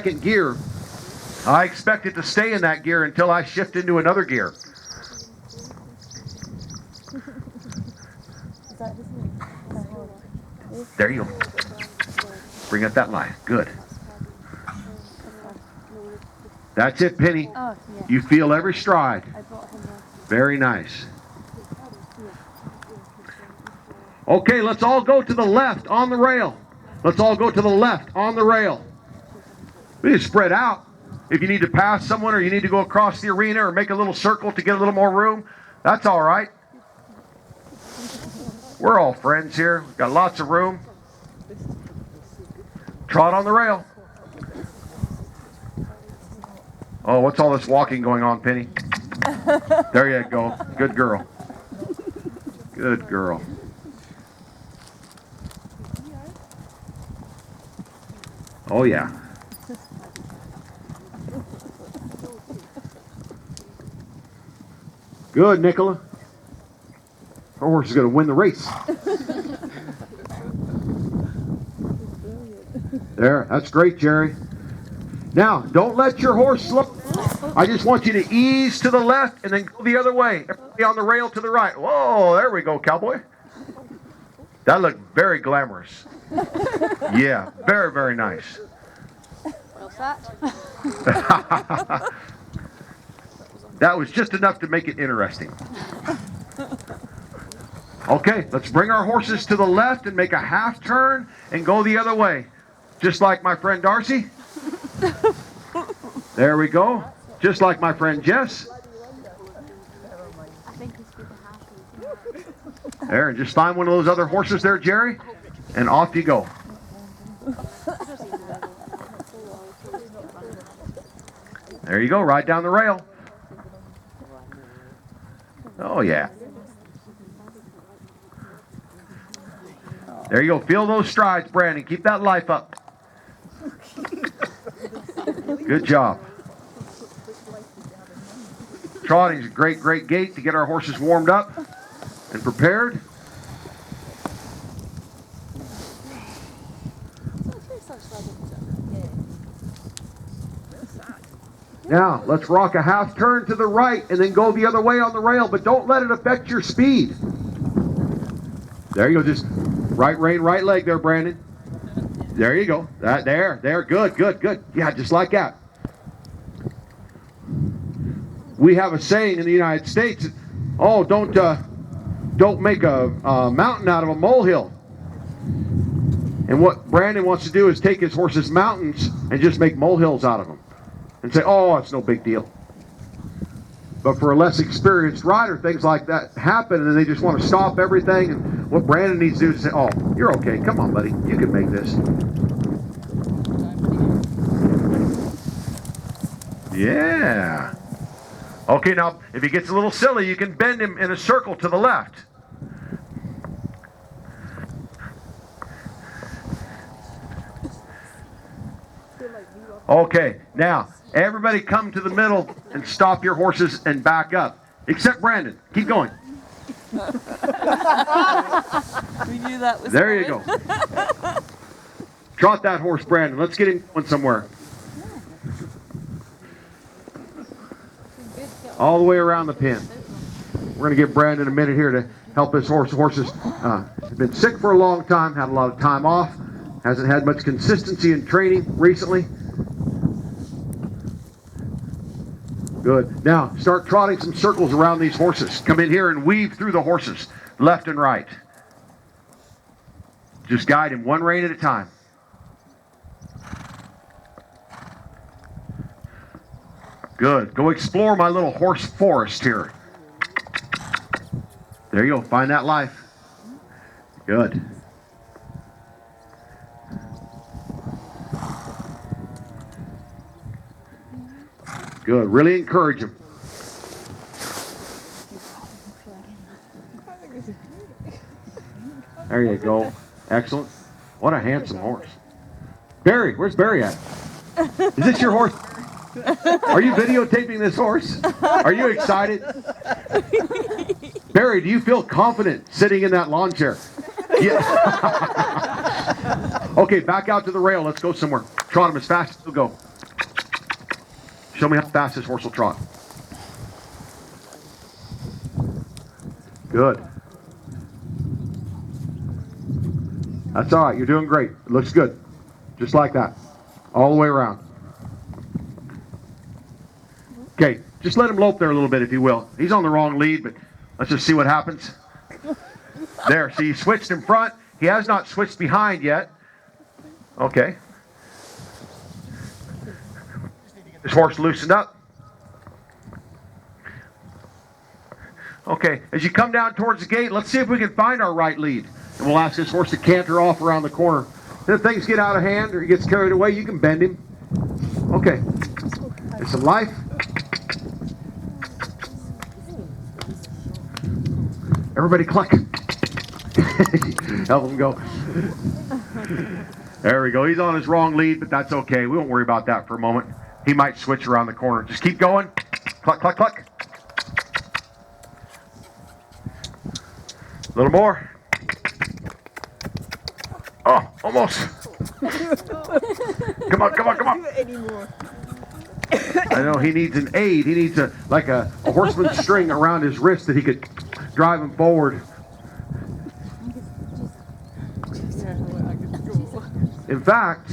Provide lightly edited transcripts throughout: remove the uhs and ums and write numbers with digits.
second gear, I expect it to stay in that gear until I shift into another gear. There you go. Bring up that line. Good. That's it, Penny. You feel every stride. Very nice. Okay, let's all go to the left on the rail. Let's all go to the left on the rail. We need to spread out. If you need to pass someone or you need to go across the arena or make a little circle to get a little more room, that's all right. We're all friends here. We've got lots of room. Trot on the rail. Oh, what's all this walking going on, Penny? There you go. Good girl. Good girl. Oh, yeah. Good, Nicola. Our horse is going to win the race. There, that's great, Jerry. Now, don't let your horse slow. I just want you to ease to the left and then go the other way. Everybody on the rail to the right. Whoa, there we go, cowboy. That looked very glamorous. Yeah, very, very nice. Well sat. That was just enough to make it interesting. Okay, let's bring our horses to the left and make a half turn and go the other way. Just like my friend Darcy. There we go. Just like my friend Jess. There, and just find one of those other horses there, Jerry, and off you go. There you go, right down the rail. Oh, yeah. There you go. Feel those strides, Brandon. Keep that life up. Good job. Trotting is a great, great gait to get our horses warmed up and prepared. Now, let's rock a half turn to the right and then go the other way on the rail, but don't let it affect your speed. There you go. Just right rein, right leg there, Brandon. There you go. There. Good, good, good. Yeah, just like that. We have a saying in the United States, oh, don't make a mountain out of a molehill. And what Brandon wants to do is take his horse's mountains and just make molehills out of them. And say, oh, it's no big deal. But for a less experienced rider, things like that happen, and they just want to stop everything. And what Brandon needs to do is say, oh, you're okay. Come on, buddy. You can make this. Yeah. Okay, now, if he gets a little silly, you can bend him in a circle to the left. Okay, now, everybody come to the middle and stop your horses and back up. Except Brandon. Keep going. We knew that was there you go. Trot that horse, Brandon. Let's get him going somewhere. All the way around the pen. We're going to give Brandon a minute here to help his horses. He's been sick for a long time, had a lot of time off, hasn't had much consistency in training recently. Good. Now, start trotting some circles around these horses. Come in here and weave through the horses, left and right. Just guide him one rein at a time. Good. Go explore my little horse forest here. There you go. Find that life. Good. Good. Really encourage him. There you go. Excellent. What a handsome horse. Barry, where's Barry at? Is this your horse? Are you videotaping this horse? Are you excited? Barry, do you feel confident sitting in that lawn chair? Yeah. Okay, back out to the rail. Let's go somewhere. Trot him as fast as you'll go. Show me how fast this horse will trot. Good. That's all right. You're doing great. It looks good. Just like that. All the way around. Okay. Just let him lope there a little bit, if you will. He's on the wrong lead, but let's just see what happens. There. See, he switched in front. He has not switched behind yet. Okay. This horse loosened up. Okay, as you come down towards the gate, let's see if we can find our right lead. And we'll ask this horse to canter off around the corner. And if things get out of hand or he gets carried away, you can bend him. Okay. It's some life. Everybody cluck. Help him go. There we go. He's on his wrong lead, but that's okay. We won't worry about that for a moment. He might switch around the corner. Just keep going. Cluck, cluck, cluck. A little more. Oh, almost. Come on, come on, come on. I know he needs an aid. He needs a horseman's string around his wrist that he could drive him forward. In fact,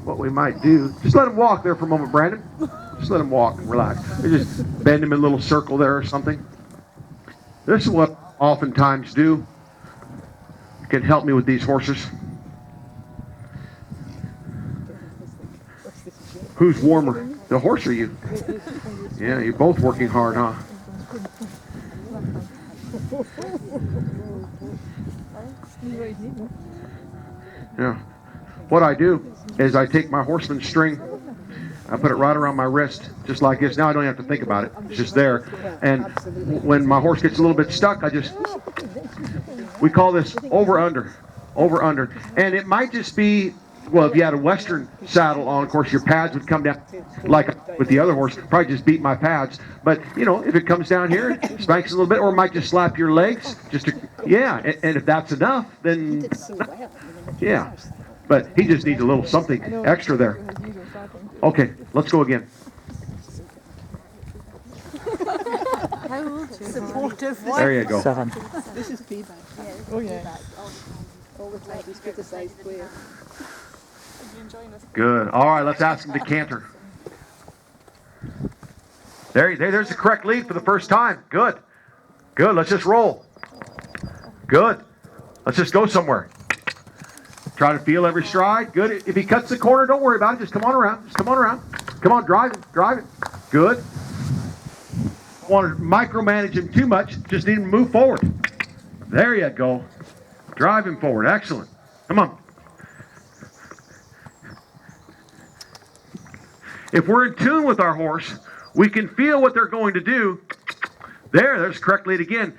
what we might do, just let him walk there for a moment, Brandon. Just let him walk and relax. Just bend him in a little circle there or something. This is what I oftentimes do. It can help me with these horses. Who's warmer, the horse or you? Yeah, you're both working hard, huh? Yeah. What I do is I take my horseman's string, I put it right around my wrist, just like this. Now I don't have to think about it. It's just there. And when my horse gets a little bit stuck, we call this over-under. Over-under. And it might just be, well, if you had a Western saddle on, of course, your pads would come down like with the other horse. Probably just beat my pads. But, you know, if it comes down here, it spanks a little bit, or it might just slap your legs. Yeah, and if that's enough, then, yeah. But he just needs a little something extra there. Okay, let's go again. There you go. 7. This is feedback. Oh yeah. All the time he's criticized clear. Good. All right, let's ask him to canter. There's the correct lead for the first time. Good. Good. Let's just roll. Good. Let's just go somewhere. Try to feel every stride. Good. If he cuts the corner, don't worry about it. Just come on around. Just come on around. Come on, drive it. Drive it. Good. Don't want to micromanage him too much. Just need him to move forward. There you go. Drive him forward. Excellent. Come on. If we're in tune with our horse, we can feel what they're going to do. There's the correct lead again.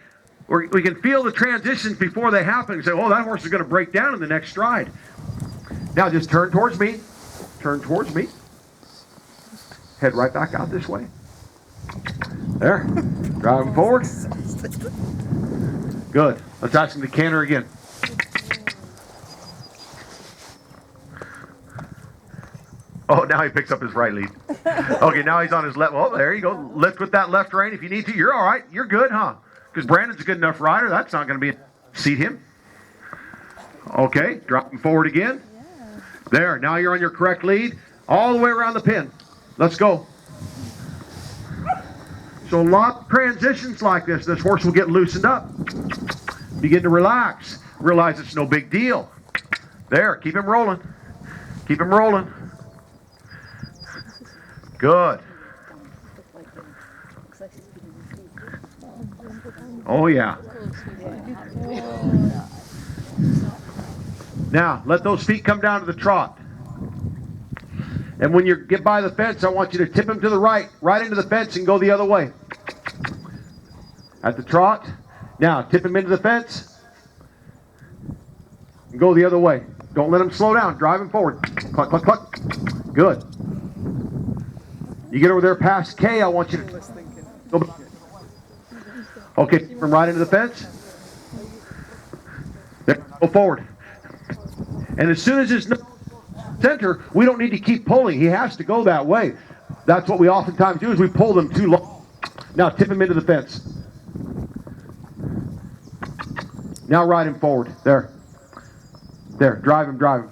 We can feel the transitions before they happen and say, oh, that horse is going to break down in the next stride. Now just turn towards me. Turn towards me. Head right back out this way. There. Drive him forward. Good. Let's ask him to canter again. Oh, now he picks up his right lead. Okay, now he's on his left. Oh, there you go. Lift with that left rein if you need to. You're all right. You're good, huh? Because Brandon's a good enough rider. That's not going to be seat him. Okay, drop him forward again. There, now you're on your correct lead. All the way around the pin. Let's go. So a lot of transitions like this. This horse will get loosened up. Begin to relax. Realize it's no big deal. There, keep him rolling. Keep him rolling. Good. Oh, yeah. Now, let those feet come down to the trot. And when you get by the fence, I want you to tip him to the right into the fence and go the other way. At the trot. Now, tip him into the fence and go the other way. Don't let him slow down. Drive him forward. Cluck, cluck, cluck. Good. You get over there past K, I want you to go back. Okay, from right into the fence. There, go forward. And as soon as his nose center, we don't need to keep pulling. He has to go that way. That's what we oftentimes do, is we pull them too long. Now tip him into the fence. Now ride him forward. There. There. Drive him, drive him.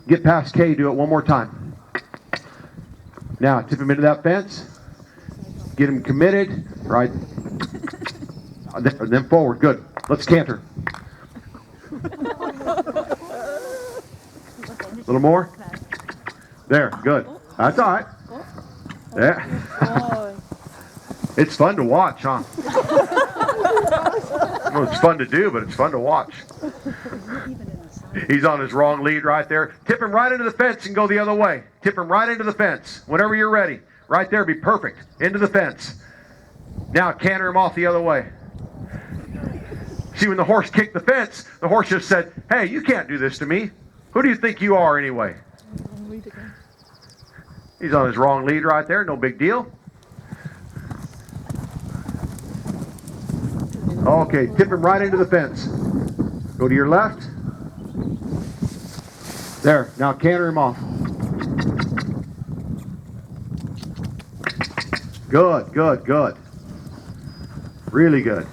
Get past K. Do it one more time. Now tip him into that fence. Get him committed. Right. Then forward. Good. Let's canter. A little more. There. Good. That's all right. Yeah. It's fun to watch, huh? Well, it's fun to do, but it's fun to watch. He's on his wrong lead right there. Tip him right into the fence and go the other way. Tip him right into the fence. Whenever you're ready. Right there, be perfect. Into the fence. Now canter him off the other way. See, when the horse kicked the fence, the horse just said, hey, you can't do this to me. Who do you think you are anyway? He's on his wrong lead right there. No big deal. Okay, tip him right into the fence. Go to your left. There, now canter him off. Good, good, good. Really good.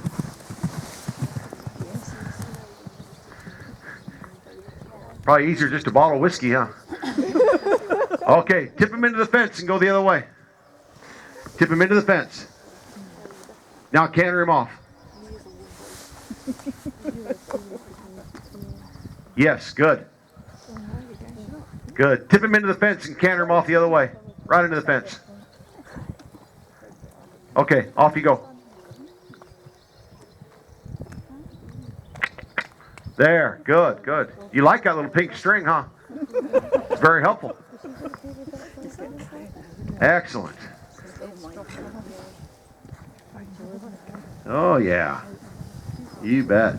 Probably easier just a bottle of whiskey, huh? Okay, tip him into the fence and go the other way. Tip him into the fence. Now canter him off. Yes, good. Good. Tip him into the fence and canter him off the other way. Right into the fence. Okay, off you go. There, good, good. You like that little pink string, huh? It's very helpful. Excellent. Oh, yeah. You bet.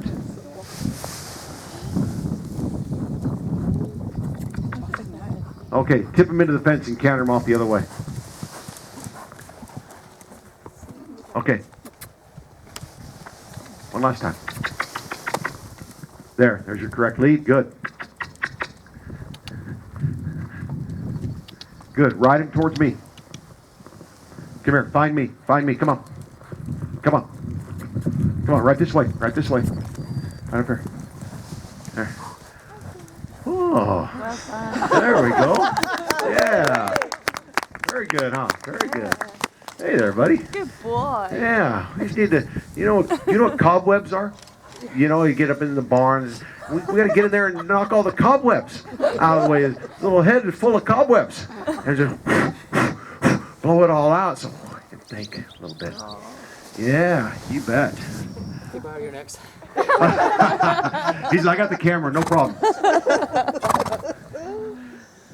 Okay, tip him into the fence and canter him off the other way. Okay. One last time. There's your correct lead. Good. Good. Ride him towards me. Come here. Find me. Find me. Come on. Come on. Come on. Right this way. Right this way. Right up here. There. Oh. There we go. Yeah. Very good, huh? Very good. Hey there, buddy. Good boy. Yeah. We just need to, you know what cobwebs are? You know, you get up in the barn. We got to get in there and knock all the cobwebs out of the way. His little head is full of cobwebs. And just blow it all out. So I can think a little bit. Yeah, you bet. Can you borrow your next? He's like, I got the camera, no problem.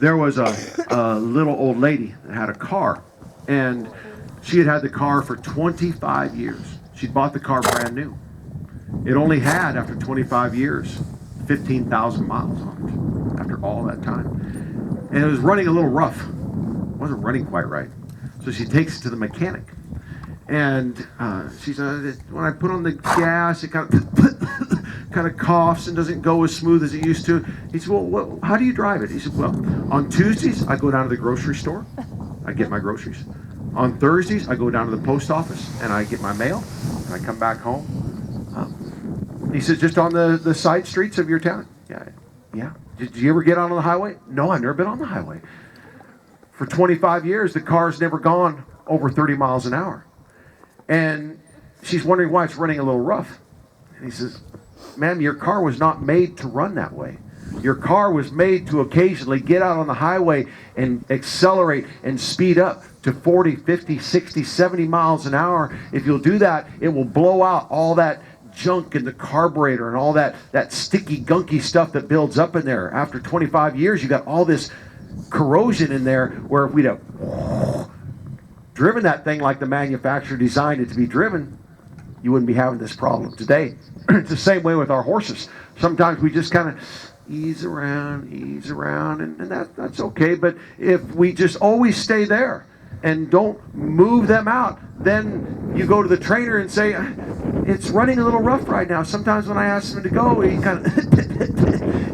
There was a little old lady that had a car. And she had the car for 25 years. She'd bought the car brand new. It only had, after 25 years, 15,000 miles on it, after all that time. And it was running a little rough. It wasn't running quite right. So she takes it to the mechanic. And she said, when I put on the gas, it kind of coughs and doesn't go as smooth as it used to. He said, well, how do you drive it? He said, well, on Tuesdays, I go down to the grocery store. I get my groceries. On Thursdays, I go down to the post office and I get my mail. And I come back home. He says, just on the side streets of your town? Yeah. Did you ever get on the highway? No, I've never been on the highway. For 25 years, the car's never gone over 30 miles an hour. And she's wondering why it's running a little rough. And he says, ma'am, your car was not made to run that way. Your car was made to occasionally get out on the highway and accelerate and speed up to 40, 50, 60, 70 miles an hour. If you'll do that, it will blow out all that junk in the carburetor and all that sticky, gunky stuff that builds up in there. After 25 years, you got all this corrosion in there where if we'd have driven that thing like the manufacturer designed it to be driven, you wouldn't be having this problem today. It's the same way with our horses. Sometimes we just kind of ease around, and that's okay. But if we just always stay there and don't move them out, then you go to the trainer and say, it's running a little rough right now. Sometimes when I ask him to go, he kind of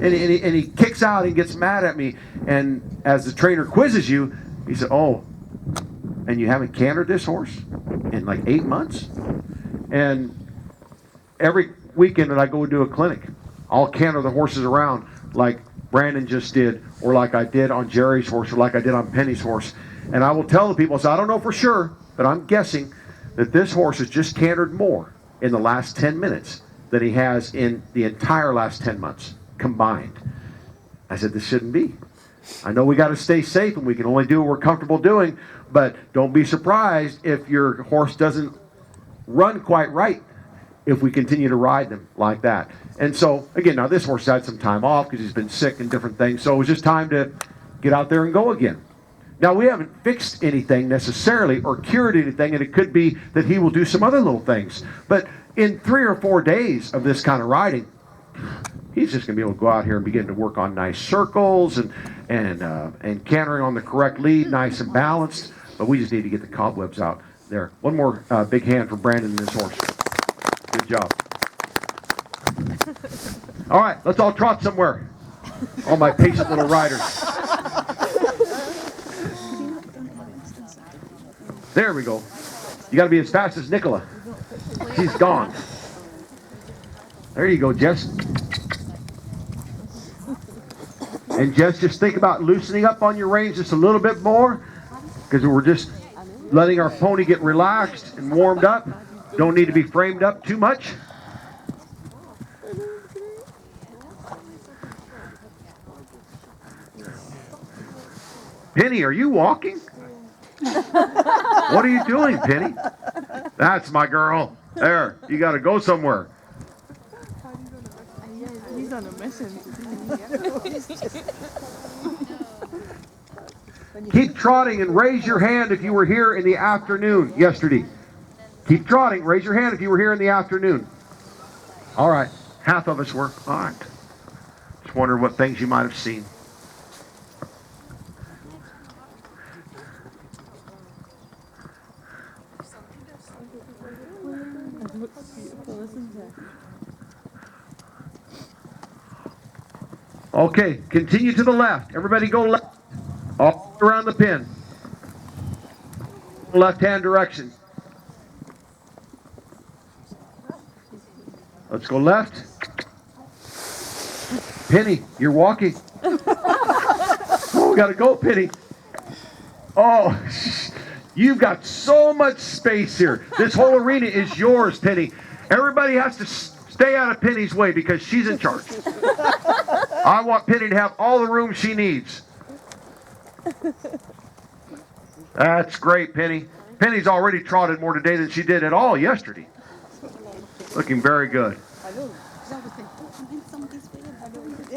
and he kicks out and gets mad at me. And as the trainer quizzes you, he said, "Oh, and you haven't cantered this horse in like 8 months?" And every weekend that I go do a clinic, I'll canter the horses around like Brandon just did, or like I did on Jerry's horse, or like I did on Penny's horse. And I will tell the people, so I don't know for sure, but I'm guessing that this horse has just cantered more in the last 10 minutes than he has in the entire last 10 months combined. I said, this shouldn't be. I know we got to stay safe and we can only do what we're comfortable doing, but don't be surprised if your horse doesn't run quite right if we continue to ride them like that. And so, again, now this horse had some time off because he's been sick and different things, so it was just time to get out there and go again. Now, we haven't fixed anything necessarily or cured anything, and it could be that he will do some other little things. But in 3 or 4 days of this kind of riding, he's just going to be able to go out here and begin to work on nice circles and cantering on the correct lead, nice and balanced. But we just need to get the cobwebs out there. One more big hand for Brandon and this horse. Good job. All right, let's all trot somewhere. All my patient little riders. There we go. You got to be as fast as Nicola. She's gone. There you go, Jess. And Jess, just think about loosening up on your reins just a little bit more, because we're just letting our pony get relaxed and warmed up. Don't need to be framed up too much. Penny, are you walking? What are you doing, Penny? That's my girl. There, you got to go somewhere. He's on a mission. Keep trotting and raise your hand if you were here in the afternoon yesterday. Keep trotting. Raise your hand if you were here in the afternoon. All right. Half of us were. All right. Just wondered what things you might have seen. Okay, continue to the left. Everybody go left. All around the pin. Left-hand direction. Let's go left. Penny, you're walking. Oh, we gotta go, Penny. Oh, you've got so much space here. This whole arena is yours, Penny. Everybody has to stay out of Penny's way because she's in charge. I want Penny to have all the room she needs. That's great, Penny. Penny's already trotted more today than she did at all yesterday. Looking very good.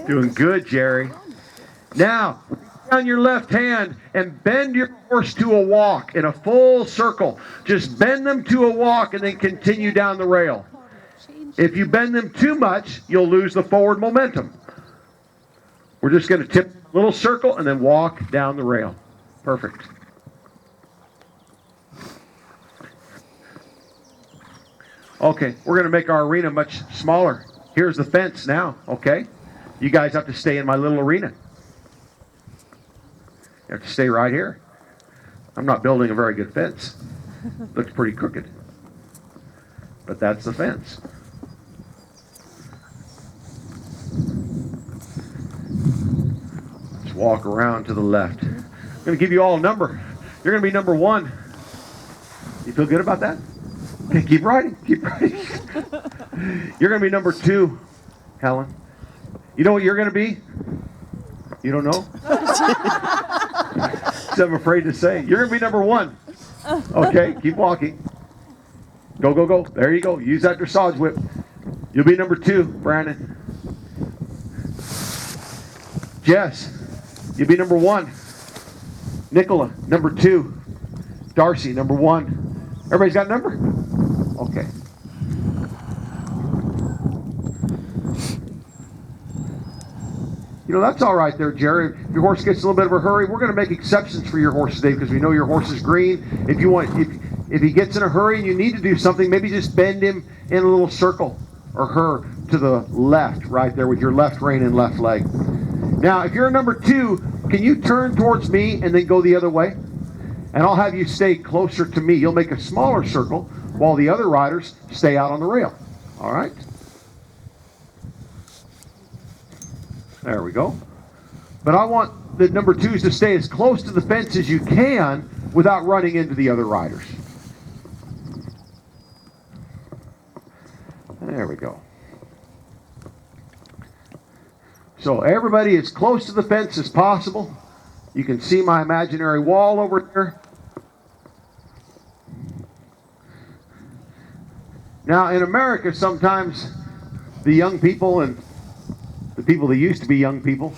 Doing good, Jerry. Now, down your left hand and bend your horse to a walk in a full circle. Just bend them to a walk and then continue down the rail. If you bend them too much, you'll lose the forward momentum. We're just going to tip a little circle and then walk down the rail. Perfect. Okay, we're going to make our arena much smaller. Here's the fence now, okay? You guys have to stay in my little arena. You have to stay right here. I'm not building a very good fence. Looks pretty crooked. But that's the fence. Let's walk around to the left. I'm going to give you all a number. You're going to be number 1. You feel good about that? Okay, keep riding. Keep riding. You're going to be number 2, Helen. You know what you're going to be? You don't know? I'm afraid to say. You're going to be number 1. Okay, keep walking. Go, go, go. There you go. Use that dressage whip. You'll be number 2, Brandon. Jess, you'll be number 1. Nicola, number 2. Darcy, number 1. Everybody's got a number? Okay. You know, that's all right there, Jerry. If your horse gets a little bit of a hurry, we're going to make exceptions for your horse today because we know your horse is green. If you want, if he gets in a hurry and you need to do something, maybe just bend him in a little circle, or her to the left right there with your left rein and left leg. Now, if you're a number 2, can you turn towards me and then go the other way? And I'll have you stay closer to me. You'll make a smaller circle while the other riders stay out on the rail. All right? There we go. But I want the number 2s to stay as close to the fence as you can without running into the other riders. There we go. So everybody as close to the fence as possible. You can see my imaginary wall over here. Now in America, sometimes the young people and the people that used to be young people,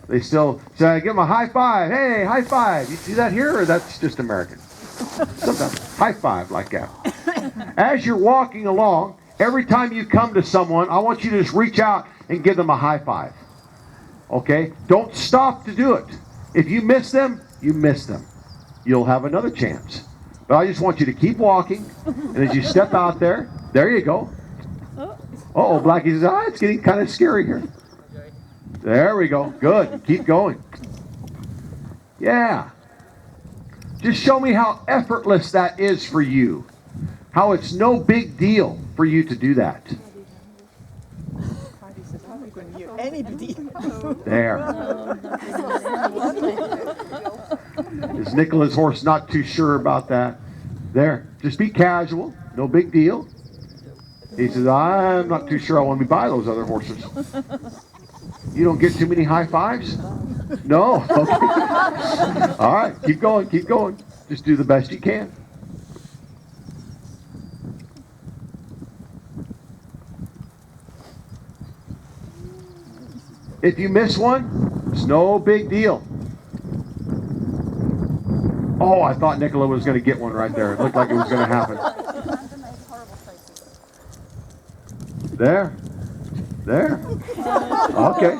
they still say, give them a high five. Hey, high five. You see that here, or that's just American? Sometimes high five like that. As you're walking along, every time you come to someone, I want you to just reach out and give them a high five. Okay? Don't stop to do it. If you miss them, you miss them. You'll have another chance. But I just want you to keep walking, and as you step out there, there you go. Uh-oh, Blackie says, it's getting kind of scary here. There we go. Good. Keep going. Yeah. Just show me how effortless that is for you. How it's no big deal for you to do that. There. Is Nicola's horse not too sure about that? There. Just be casual. No big deal. He says, I'm not too sure I want to buy those other horses. You don't get too many high fives? No? Okay. All right. Keep going. Keep going. Just do the best you can. If you miss one, it's no big deal. Oh, I thought Nicola was going to get one right there. It looked like it was going to happen. There. There. Okay.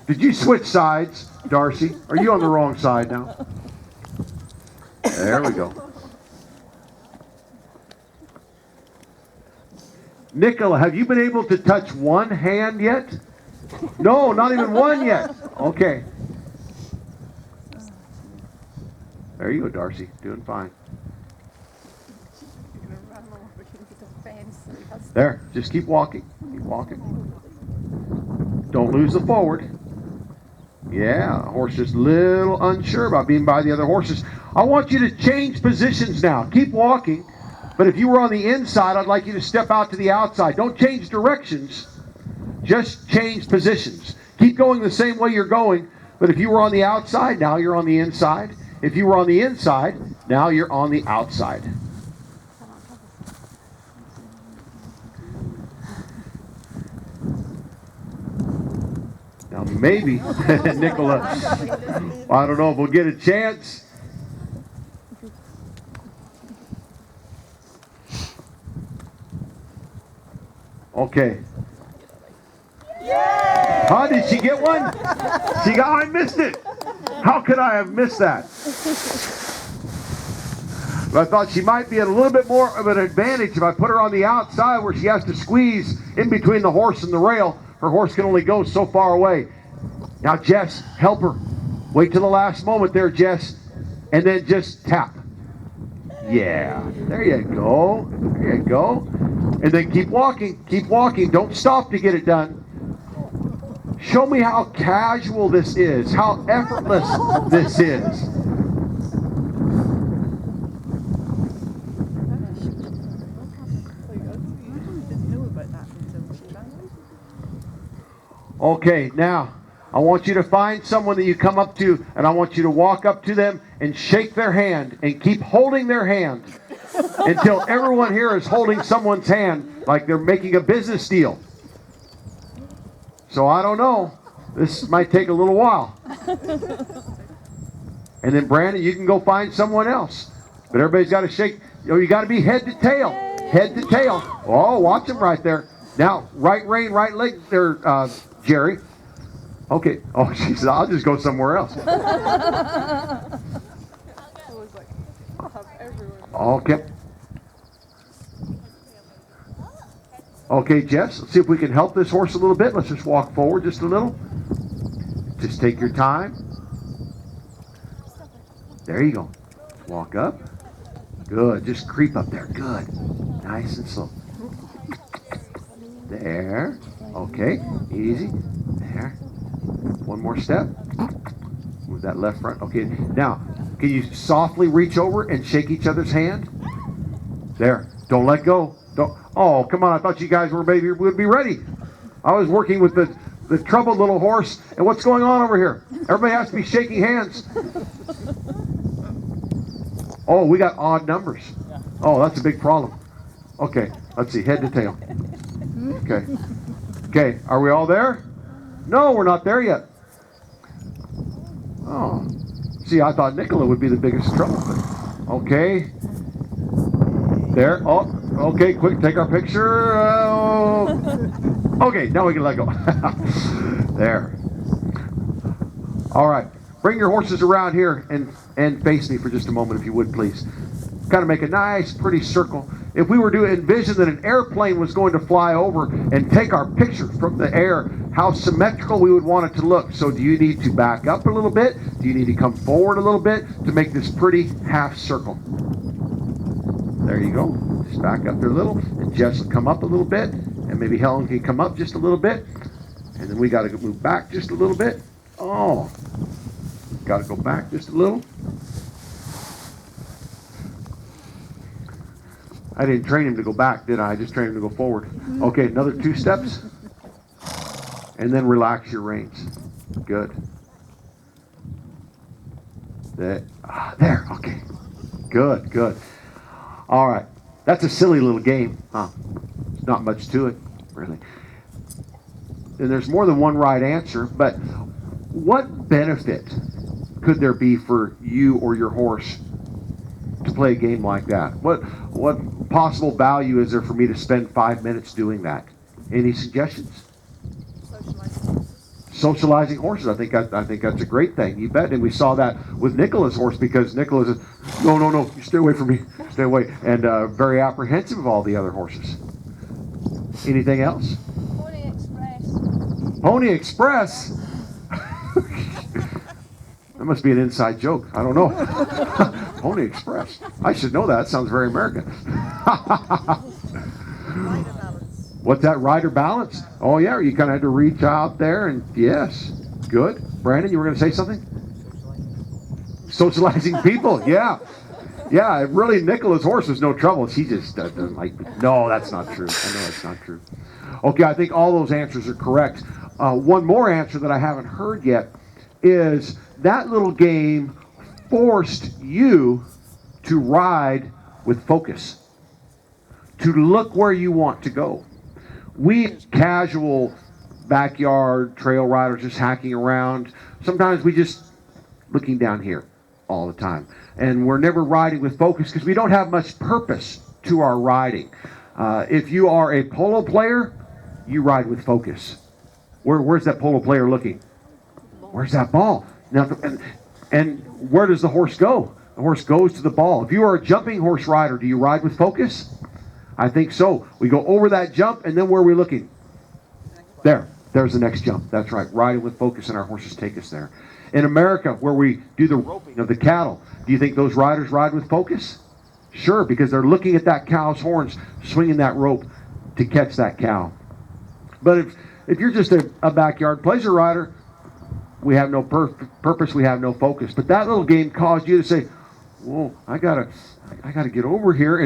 Did you switch sides, Darcy? Are you on the wrong side now? There we go. Nicola, have you been able to touch one hand yet? No, not even one yet. Okay. There you go, Darcy. Doing fine. There. Just keep walking. Keep walking. Don't lose the forward. Yeah, the horse just a little unsure about being by the other horses. I want you to change positions now. Keep walking. But if you were on the inside, I'd like you to step out to the outside. Don't change directions. Just change positions. Keep going the same way you're going. But if you were on the outside, now you're on the inside. If you were on the inside, now you're on the outside. Now maybe, Nicola, I don't know if we'll get a chance. Okay. Huh? Did she get one? She got. I missed it. How could I have missed that? But I thought she might be at a little bit more of an advantage if I put her on the outside where she has to squeeze in between the horse and the rail. Her horse can only go so far away. Now, Jess, help her. Wait till the last moment there, Jess. And then just tap. Yeah. There you go. There you go. And then keep walking. Keep walking. Don't stop to get it done. Show me how casual this is. How effortless this is. Okay, now I want you to find someone that you come up to, and I want you to walk up to them and shake their hand and keep holding their hand until everyone here is holding someone's hand like they're making a business deal. So I don't know. This might take a little while. And then Brandon, you can go find someone else. But everybody's got to shake. You got to be head to tail. Head to tail. Oh, watch them right there. Now, right rein, right leg there, Jerry. Okay. Oh, she said, I'll just go somewhere else. I was like, I'll have everyone. Okay. Okay, Jess, let's see if we can help this horse a little bit. Let's just walk forward just a little. Just take your time. There you go. Walk up. Good. Just creep up there. Good. Nice and slow. There. Okay. Easy. There. One more step. Move that left front. Okay. Now, can you softly reach over and shake each other's hand? There. Don't let go. Don't. Oh, come on. I thought you guys would be ready. I was working with the troubled little horse. And what's going on over here? Everybody has to be shaking hands. Oh, we got odd numbers. Oh, that's a big problem. Okay, let's see, head to tail. Okay. Okay, are we all there? No, we're not there yet. Oh, see, I thought Nicola would be the biggest trouble. But okay. There. Oh, okay, quick, take our picture. Okay, now we can let go. There. All right. Bring your horses around here and face me for just a moment, if you would, please. Kind of make a nice, pretty circle. If we were to envision that an airplane was going to fly over and take our picture from the air, how symmetrical we would want it to look. So do you need to back up a little bit? Do you need to come forward a little bit to make this pretty half circle? There you go. Just back up there a little. And Jess will come up a little bit. And maybe Helen can come up just a little bit. And then we got to move back just a little bit. Oh. Got to go back just a little. I didn't train him to go back, did I? I just trained him to go forward. Okay, another 2 steps. And then relax your reins. Good. There. Okay. Good, good. All right. That's a silly little game. Huh? There's not much to it, really. And there's more than one right answer, but what benefit could there be for you or your horse to play a game like that? What possible value is there for me to spend 5 minutes doing that? Any suggestions? Socializing horses. I think that's a great thing. You bet. And we saw that with Nicola's horse, because Nicola's no, you stay away from me, stay away, and very apprehensive of all the other horses. Anything else? Pony Express. Pony Express. That must be an inside joke. I don't know. Pony Express. I should know that. It sounds very American. What's that? Rider balance? Oh, yeah. You kind of had to reach out there and yes. Good. Brandon, you were going to say something? Socializing people. Yeah. Yeah. Really, Nicola's horse was no trouble. She just doesn't like me. No, that's not true. I know that's not true. Okay. I think all those answers are correct. One more answer that I haven't heard yet is that little game forced you to ride with focus, to look where you want to go. We casual backyard trail riders just hacking around, sometimes we just looking down here all the time. And we're never riding with focus because we don't have much purpose to our riding. If you are a polo player, you ride with focus. Where's that polo player looking? Where's that ball? Now, and where does the horse go? The horse goes to the ball. If you are a jumping horse rider, do you ride with focus? I think so. We go over that jump, and then where are we looking? There's the next jump. That's right. Riding with focus, and our horses take us there. In America, where we do the roping of the cattle, do you think those riders ride with focus? Sure, because they're looking at that cow's horns, swinging that rope to catch that cow. But if you're just a backyard pleasure rider, we have no purpose, we have no focus. But that little game caused you to say, whoa, I gotta get over here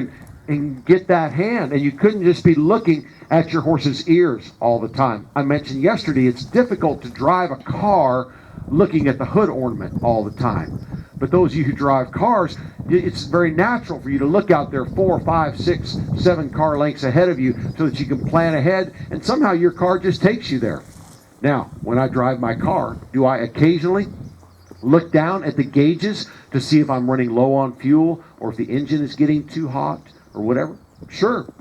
and get that hand. And you couldn't just be looking at your horse's ears all the time. I mentioned yesterday, it's difficult to drive a car looking at the hood ornament all the time. But those of you who drive cars, it's very natural for you to look out there 4, 5, 6, 7 car lengths ahead of you so that you can plan ahead, and somehow your car just takes you there. Now, when I drive my car, do I occasionally look down at the gauges to see if I'm running low on fuel or if the engine is getting too hot or whatever? Sure.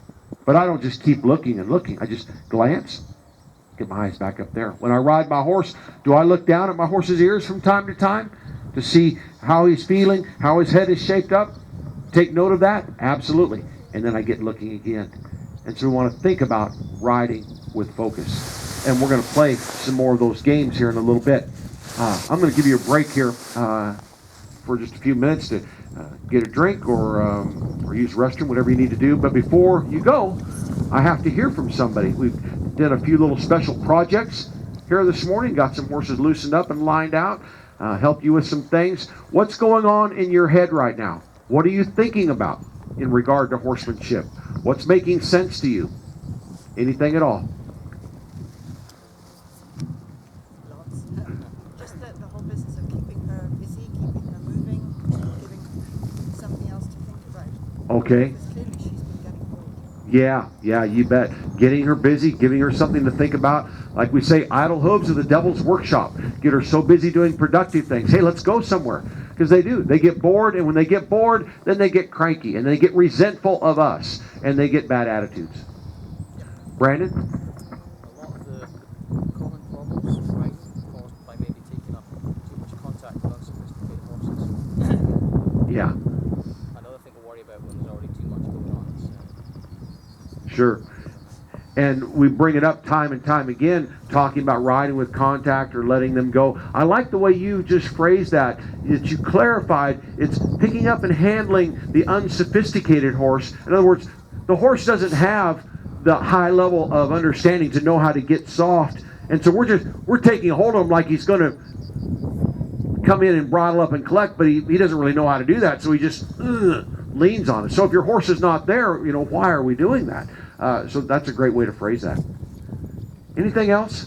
But I don't just keep looking and looking. I just glance, get my eyes back up there. When I ride my horse, do I look down at my horse's ears from time to time to see how he's feeling, how his head is shaped up? take note of that? Absolutely. And then I get looking again. And so we want to think about riding with focus. And we're going to play some more of those games here in a little bit. I'm going to give you a break here for just a few minutes to get a drink or use the restroom, whatever you need to do. But before you go, I have to hear from somebody. We've done a few little special projects here this morning, got some horses loosened up and lined out, helped you with some things. What's going on in your head right now? What are you thinking about in regard to horsemanship? What's making sense to you? Anything at all? Lots. Just the whole business of keeping her busy, keeping her moving, giving something else to think about. Okay. Because clearly she's been getting bored. Yeah, you bet. Getting her busy, giving her something to think about. Like we say, idle hooves are the devil's workshop. Get her so busy doing productive things. Hey, let's go somewhere. Because they do. They get bored, and when they get bored, then they get cranky, and they get resentful of us, and they get bad attitudes. Brandon? A lot of the common problems right caused by maybe taking up too much contact with unsophisticated horses. Yeah. Another thing to worry about when there's already too much going on. Sure. And we bring it up time and time again, talking about riding with contact or letting them go. I like the way you just phrased that you clarified. It's picking up and handling the unsophisticated horse. In other words, the horse doesn't have the high level of understanding to know how to get soft. And so we're taking hold of him like he's going to come in and bridle up and collect, but he doesn't really know how to do that. So he just leans on it. So if your horse is not there, why are we doing that? So that's a great way to phrase that. Anything else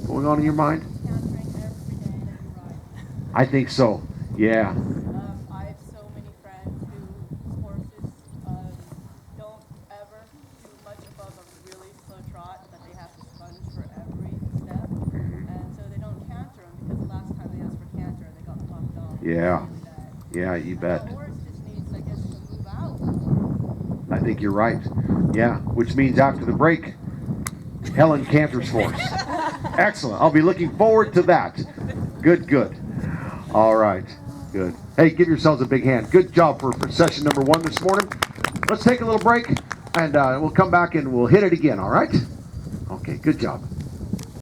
going on in your mind? Cantering every day that you ride. I think so. Yeah. I have so many friends whose horses don't ever do much above a really slow trot, that they have to sponge for every step. And so they don't canter them because the last time they asked for canter, they got pumped off. Yeah. Really bad. Yeah, you bet. The horse just needs, I guess, to move out. I think you're right. Yeah, which means after the break, Helen Cantor's horse. Excellent. I'll be looking forward to that. Good. All right, good. Hey, give yourselves a big hand. Good job for session number 1 this morning. Let's take a little break, and we'll come back and we'll hit it again, all right? Okay, good job.